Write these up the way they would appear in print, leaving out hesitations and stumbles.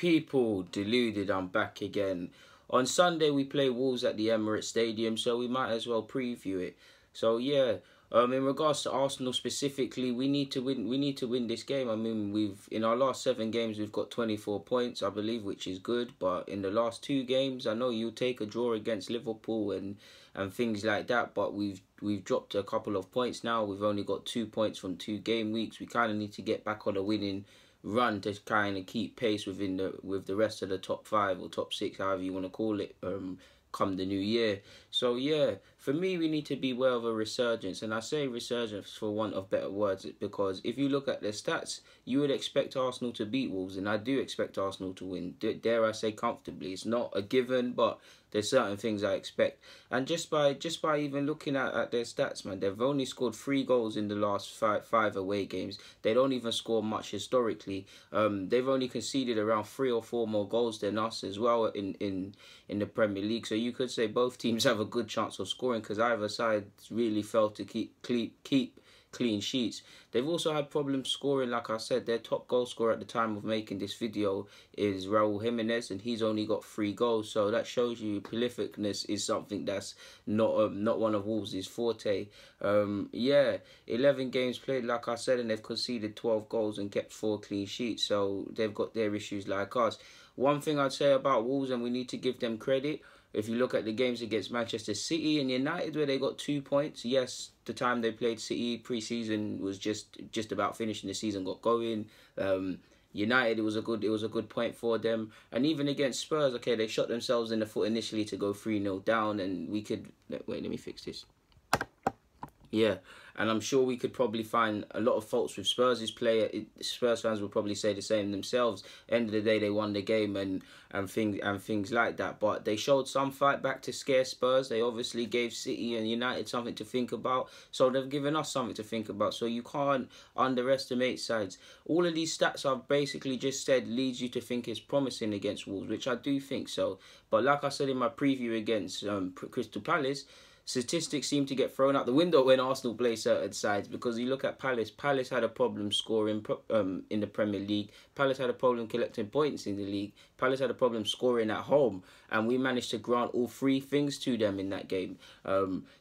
People deluded, I'm back again. On Sunday we play Wolves at the Emirates Stadium, so we might as well preview it. So yeah, in regards to Arsenal specifically, we need to win. We need to win this game. I mean, we've in our last 7 games we've got 24 points, I believe, which is good. But in the last 2 games, I know you take a draw against Liverpool and things like that. But we've dropped a couple of points now. We've only got 2 points from 2 game weeks. We kind of need to get back on a winning run to kind of keep pace with the rest of the top 5 or top 6, however you want to call it, come the new year. So yeah, for me, we need to be aware of a resurgence, and I say resurgence for want of better words, because if you look at the stats, you would expect Arsenal to beat Wolves, and I do expect Arsenal to win. Dare I say comfortably? It's not a given, but there's certain things I expect. And just by even looking at their stats, man, they've only scored 3 goals in the last five away games. They don't even score much historically. They've only conceded around 3 or 4 more goals than us as well in the Premier League. So you could say both teams have a good chance of scoring, because either side really failed to keep clean sheets. They've also had problems scoring. Like I said, their top goal scorer at the time of making this video is Raul Jimenez, and he's only got 3 goals. So that shows you prolificness is something that's not one of Wolves' forte. Yeah, 11 games played, like I said, and they've conceded 12 goals and kept 4 clean sheets. So they've got their issues like us. One thing I'd say about Wolves, and we need to give them credit, if you look at the games against Manchester City and United, where they got 2 points, yes, the time they played City pre-season was just about finishing the season, got going. United, it was a good point for them. And even against Spurs, okay, they shot themselves in the foot initially to go 3-0 down, and we could wait. Let me fix this. Yeah, and I'm sure we could probably find a lot of faults with Spurs' play. Spurs fans will probably say the same themselves. End of the day, they won the game and things like that. But they showed some fight back to scare Spurs. They obviously gave City and United something to think about. So they've given us something to think about. So you can't underestimate sides. All of these stats I've basically just said leads you to think it's promising against Wolves, which I do think so. But like I said in my preview against Crystal Palace, statistics seem to get thrown out the window when Arsenal play certain sides, because you look at Palace. Palace had a problem scoring in the Premier League. Palace had a problem collecting points in the league. Palace had a problem scoring at home, and we managed to grant all 3 things to them in that game.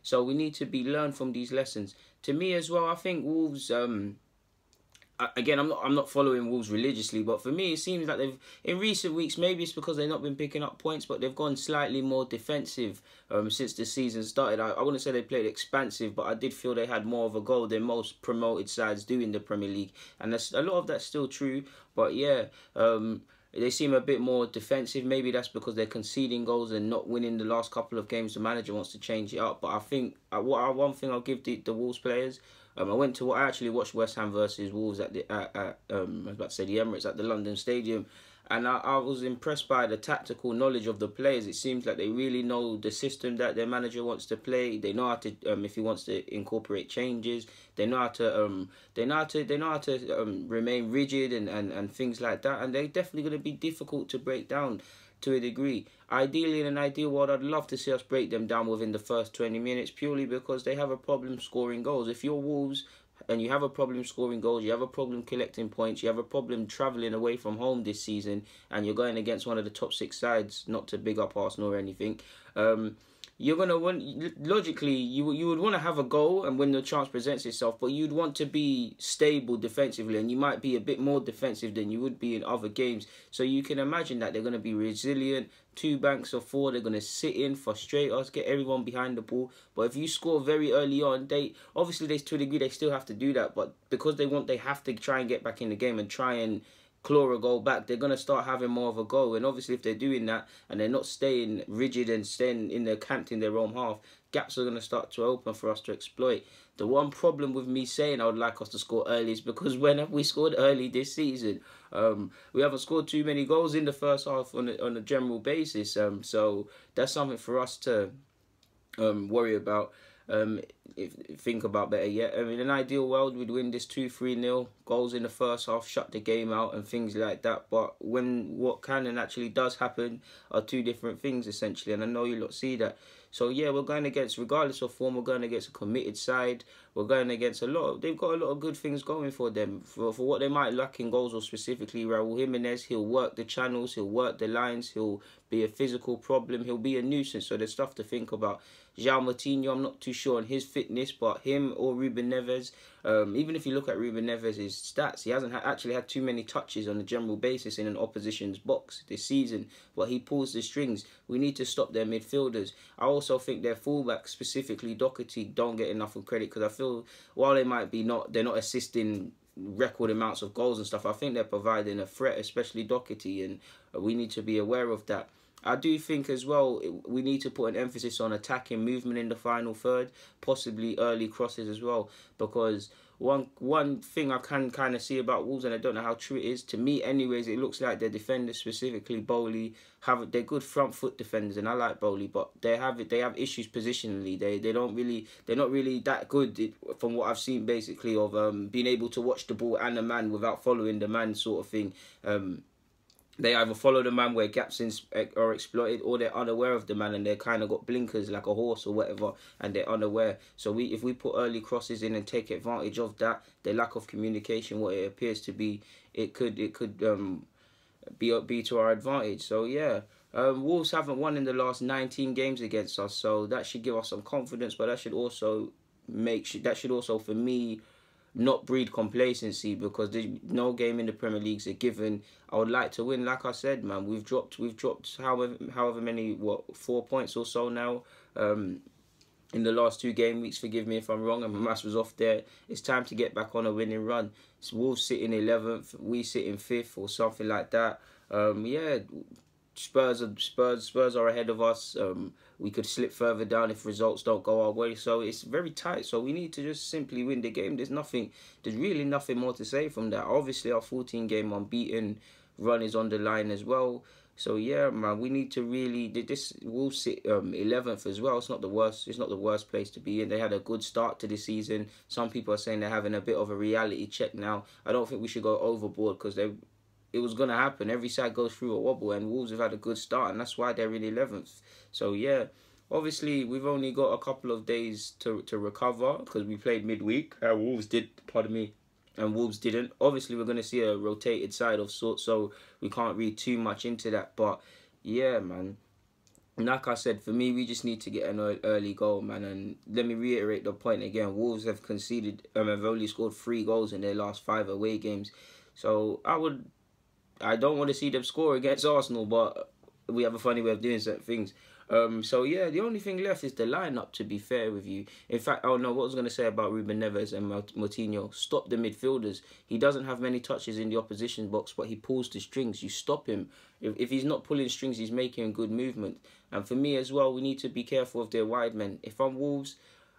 So we need to learn from these lessons. To me as well, I think Wolves. Again, I'm not following Wolves religiously, but for me, it seems like they've, in recent weeks, maybe it's because they've not been picking up points, but they've gone slightly more defensive since the season started. I wouldn't say they played expansive, but I did feel they had more of a goal than most promoted sides do in the Premier League, and that's, a lot of that's still true. But yeah, they seem a bit more defensive. Maybe that's because they're conceding goals and not winning the last couple of games. The manager wants to change it up. But I think one thing I'll give the Wolves players. I actually watched West Ham versus Wolves at I was about to say the Emirates, at the London Stadium, and I was impressed by the tactical knowledge of the players. It seems like they really know the system that their manager wants to play. They know how to if he wants to incorporate changes. They know how to remain rigid and things like that. And they're definitely going to be difficult to break down to a degree. Ideally, in an ideal world, I'd love to see us break them down within the first 20 minutes, purely because they have a problem scoring goals. If you're Wolves and you have a problem scoring goals, you have a problem collecting points, you have a problem travelling away from home this season, and you're going against one of the top 6 sides, not to big up Arsenal or anything, you're going to want, logically, you would want to have a goal and when the chance presents itself, but you'd want to be stable defensively, and you might be a bit more defensive than you would be in other games. So you can imagine that they're going to be resilient, 2 banks of 4, they're going to sit in, frustrate us, get everyone behind the ball. But if you score very early on, obviously to a degree they still have to do that, but because they have to try and get back in the game and try and claw a goal back, they're going to start having more of a goal. And obviously if they're doing that and they're not staying rigid and staying in their camped in their own half, gaps are going to start to open for us to exploit. The one problem with me saying I would like us to score early is because when have we scored early this season? We haven't scored too many goals in the first half on a general basis. So that's something for us to worry about. Think about better yet. In an ideal world, we'd win this 2-3-0, goals in the first half, shut the game out and things like that. But when what can and actually does happen are 2 different things, essentially. And I know you lot see that. So yeah, we're going against, regardless of form, we're going against a committed side. We're going against they've got a lot of good things going for them. For what they might lack in goals, or specifically Raul Jimenez, he'll work the channels, he'll work the lines, he'll be a physical problem, he'll be a nuisance. So there's stuff to think about. João Moutinho, I'm not too sure on his fitness, but him or Ruben Neves, even if you look at Ruben Neves' stats, he hasn't actually had too many touches on a general basis in an opposition's box this season, but he pulls the strings. We need to stop their midfielders. I also think their fullbacks, specifically Doherty, don't get enough of credit, because I feel while they might be they're not assisting record amounts of goals and stuff, I think they're providing a threat, especially Doherty, and we need to be aware of that. I do think as well we need to put an emphasis on attacking movement in the final third, possibly early crosses as well, because one thing I can kind of see about Wolves, and I don't know how true it is, to me anyways, it looks like their defenders, specifically Bowley, they're good front foot defenders, and I like Bowley, but they have issues positionally. They're not really that good from what I've seen, basically, of being able to watch the ball and the man without following the man, sort of thing. They either follow the man where gaps are exploited, or they're unaware of the man and they're kind of got blinkers like a horse or whatever, and they're unaware. So if we put early crosses in and take advantage of that, the lack of communication, what it appears to be, it could be to our advantage. So yeah, Wolves haven't won in the last 19 games against us, so that should give us some confidence. But that should also for me not breed complacency, because there's no game in the Premier League's a given. I would like to win, like I said, man. We've dropped however many 4 points or so now in the last 2 game weeks. Forgive me if I'm wrong and my maths was off there. It's time to get back on a winning run. It's Wolves sit in 11th, we sit in 5th or something like that. Yeah, Spurs are ahead of us. We could slip further down if results don't go our way. So it's very tight. So we need to just simply win the game. There's really nothing more to say from that. Obviously, our 14-game unbeaten run is on the line as well. So yeah, man, we need to really. This will sit 11th as well. It's not the worst. It's not the worst place to be in. They had a good start to the season. Some people are saying they're having a bit of a reality check now. I don't think we should go overboard, because it was going to happen. Every side goes through a wobble, and Wolves have had a good start, and that's why they're in 11th. So, yeah, obviously, we've only got a couple of days to recover, because we played midweek. Wolves did, pardon me, and Wolves didn't. Obviously, we're going to see a rotated side of sorts, so we can't read too much into that. But, yeah, man, like I said, for me, we just need to get an early goal, man. And let me reiterate the point again. Wolves have conceded, have only scored 3 goals in their last 5 away games. So, I don't want to see them score against Arsenal, but we have a funny way of doing certain things. So yeah, the only thing left is the lineup, to be fair with you. In fact, what I was going to say about Ruben Neves and Moutinho, stop the midfielders. He doesn't have many touches in the opposition box, but he pulls the strings. You stop him. If he's not pulling strings, he's making good movement. And for me as well, we need to be careful of their wide men. If I'm Wolves,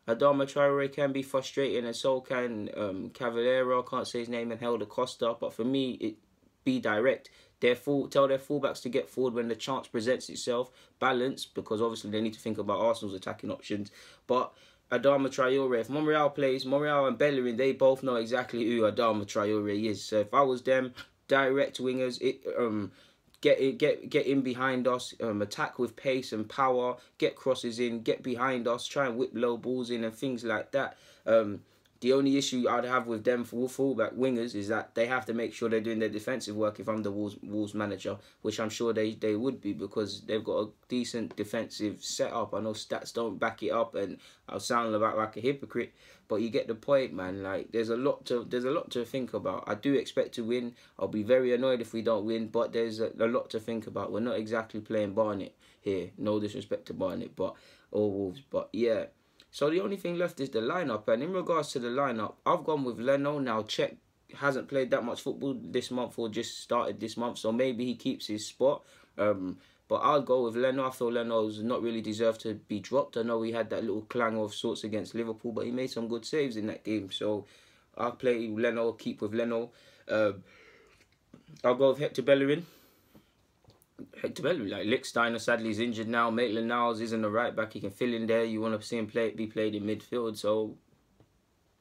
Adama Traore can be frustrating, and so can Cavaleiro, I can't say his name, and Helder Costa. But for me, be direct. Tell their fullbacks to get forward when the chance presents itself. Balance, because obviously they need to think about Arsenal's attacking options. But Adama Traore, if Monreal plays, Monreal and Bellerin, they both know exactly who Adama Traore is. So if I was them, direct wingers, get in behind us, attack with pace and power, get crosses in, get behind us, try and whip low balls in and things like that. The only issue I'd have with them for fullback wingers is that they have to make sure they're doing their defensive work if I'm the Wolves manager, which I'm sure they would be, because they've got a decent defensive setup. I know stats don't back it up, and I'll sound like a hypocrite, but you get the point, man. Like there's a lot to think about. I do expect to win. I'll be very annoyed if we don't win, but there's a lot to think about. We're not exactly playing Barnet here. No disrespect to Barnet, or Wolves, but yeah. So the only thing left is the lineup, and in regards to the lineup, I've gone with Leno. Now, Czech hasn't played that much football this month, or just started this month, so maybe he keeps his spot. But I'll go with Leno. I feel Leno's not really deserved to be dropped. I know he had that little clang of sorts against Liverpool, but he made some good saves in that game. So I'll play Leno, keep with Leno. I'll go with Hector Bellerin. Like Lichtsteiner sadly is injured now. Maitland-Niles isn't a right back. He can fill in there. You want to see him be played in midfield. So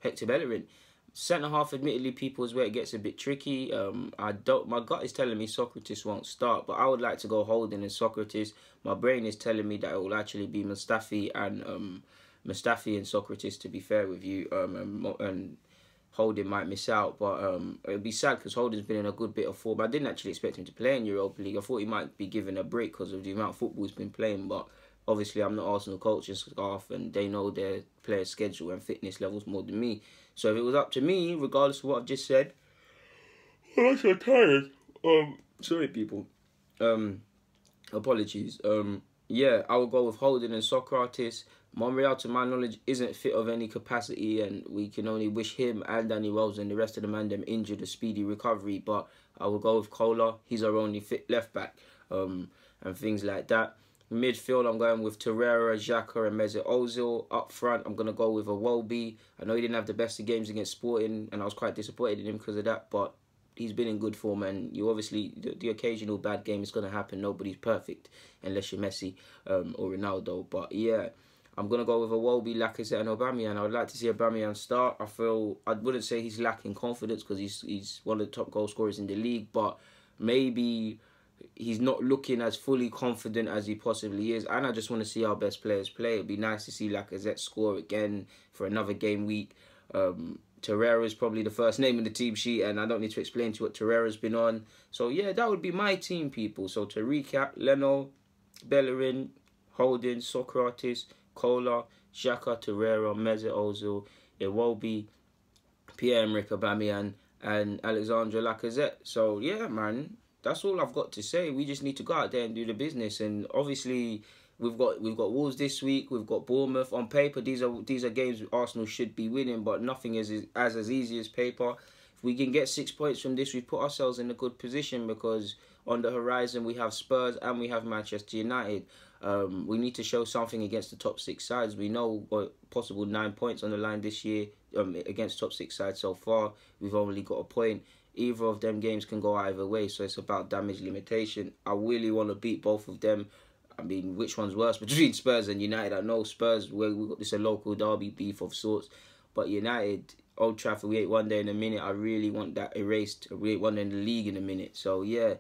Hector Bellerin. Centre half, admittedly, people is where it gets a bit tricky. I don't. My gut is telling me Socrates won't start, but I would like to go Holding and Socrates. My brain is telling me that it will actually be Mustafi and Socrates. To be fair with you, and Holding might miss out, but it'd be sad because Holding's been in a good bit of form. I didn't actually expect him to play in Europa League. I thought he might be given a break because of the amount of football he's been playing, but obviously I'm not Arsenal coaching staff and they know their players' schedule and fitness levels more than me. So if it was up to me, regardless of what I've just said, I'm so tired. Sorry, people. Apologies. Yeah, I will go with Holding and Socrates. Monreal, to my knowledge, isn't fit of any capacity, and we can only wish him and Danny Rose and the rest of the man them injured a speedy recovery. But I will go with Kola. He's our only fit left back, and things like that. Midfield, I'm going with Torreira, Xhaka and Mesut Ozil. Up front, I'm going to go with Iwobi. I know he didn't have the best of games against Sporting, and I was quite disappointed in him because of that, but he's been in good form, and you obviously, the occasional bad game is going to happen. Nobody's perfect unless you're Messi or Ronaldo. But yeah, I'm going to go with Iwobi, Lacazette and Aubameyang. I would like to see Aubameyang start. I wouldn't say he's lacking confidence because he's one of the top goal scorers in the league, but maybe he's not looking as fully confident as he possibly is, and I just want to see our best players play. It'd be nice to see Lacazette score again for another game week. Torreira is probably the first name in the team sheet, and I don't need to explain to you what Torreira's been on. So yeah, that would be my team, people. So to recap, Leno, Bellerin, Holding, Socrates, Kola, Xhaka, Torreira, Mesut Ozil, Iwobi, Pierre-Emerick Aubameyang, and Alexandre Lacazette. So yeah, man, that's all I've got to say. We just need to go out there and do the business. And obviously, we've got Wolves this week. We've got Bournemouth. On paper, these are games Arsenal should be winning, but nothing is as easy as paper. If we can get 6 points from this, we put ourselves in a good position because on the horizon we have Spurs and we have Manchester United. We need to show something against the top 6 sides. We know possible 9 points on the line this year against top 6 sides so far. We've only got a point. Either of them games can go either way, so it's about damage limitation. I really want to beat both of them. I mean, which one's worse between Spurs and United? I know Spurs, we got this a local derby beef of sorts, but United, Old Trafford, we ate one day in a minute. I really want that erased. We ate one day in the league in a minute. So yeah,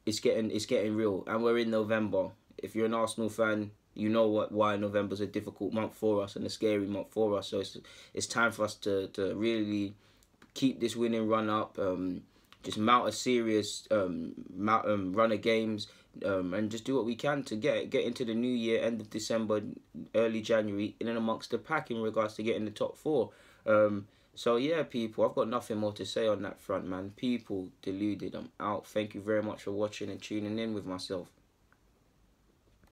it's getting real, and we're in November. If you're an Arsenal fan, you know why November's a difficult month for us and a scary month for us. So it's time for us to really keep this winning run up, just mount a serious run of games, and just do what we can to get into the new year, end of December, early January, in and amongst the pack in regards to getting the top 4. So yeah, people, I've got nothing more to say on that front, man. People deluded. I'm out. Thank you very much for watching and tuning in with myself.